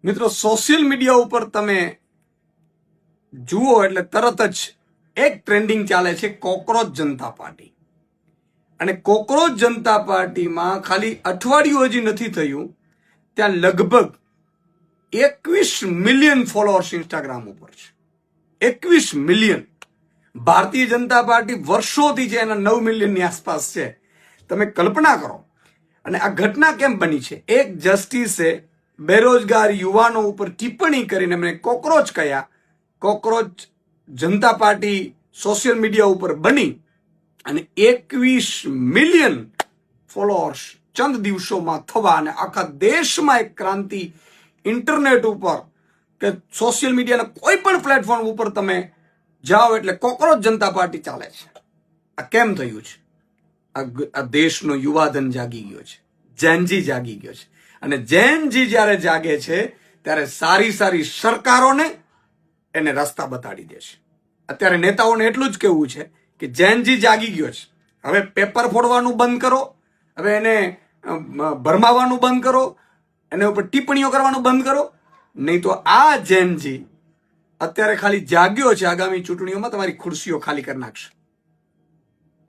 મિત્રો social media ઉપર તમે જુઓ એટલે તરત જ એક ટ્રેન્ડિંગ ચાલે છે કોકરોચ જનતા પાર્ટી. અને કોકરોચ જનતા પાર્ટીમાં ખાલી અઠવાડિયું હજી નથી થયું ત્યાં લગભગ 21 મિલિયન ફોલોઅર્સ ઇન્સ્ટાગ્રામ ઉપર છે. 21 મિલિયન. ભારતીય જનતા પાર્ટી વર્ષોથી છે એના 9 મિલિયનની આસપાસ છે. તમે કલ્પના કરો. અને આ ઘટના કેમ બની છે? એક જસ્ટિસે બેરોજગાર યુવાનો ઉપર ટિપ્પણી કરીને એમને કોકરોચ કહ્યા. કોકરોચ જનતા પાર્ટી સોશિયલ મીડિયા ઉપર બની અને 21 મિલિયન ફોલોઅર્સ ચંદ દિવસોમાં થવા અને આખા દેશમાં એક ક્રાંતિ ઇન્ટરનેટ ઉપર કે સોશિયલ મીડિયાના કોઈ પણ પ્લેટફોર્મ ઉપર તમે જાઓ એટલે કોકરોચ જનતા પાર્ટી ચાલે છે. આ કેમ થયું છે? આ દેશનો યુવાધન જાગી ગયો છે, જેનજી જાગી ગયો છે. અને જેનજી જ્યારે જાગે છે ત્યારે સારી સારી સરકારોને એને રસ્તા બતાડી દે છે. અત્યારે નેતાઓને એટલું જ કહેવું છે કે જેનજી જાગી ગયો છે, હવે પેપર ફોડવાનું બંધ કરો, હવે એને ભરમાવાનું બંધ કરો, એના ઉપર ટિપ્પણીઓ કરવાનું બંધ કરો, નહીં તો આ જેનજી અત્યારે ખાલી જાગ્યો છે, આગામી ચૂંટણીઓમાં તમારી ખુરશીઓ ખાલી કરી નાખશે.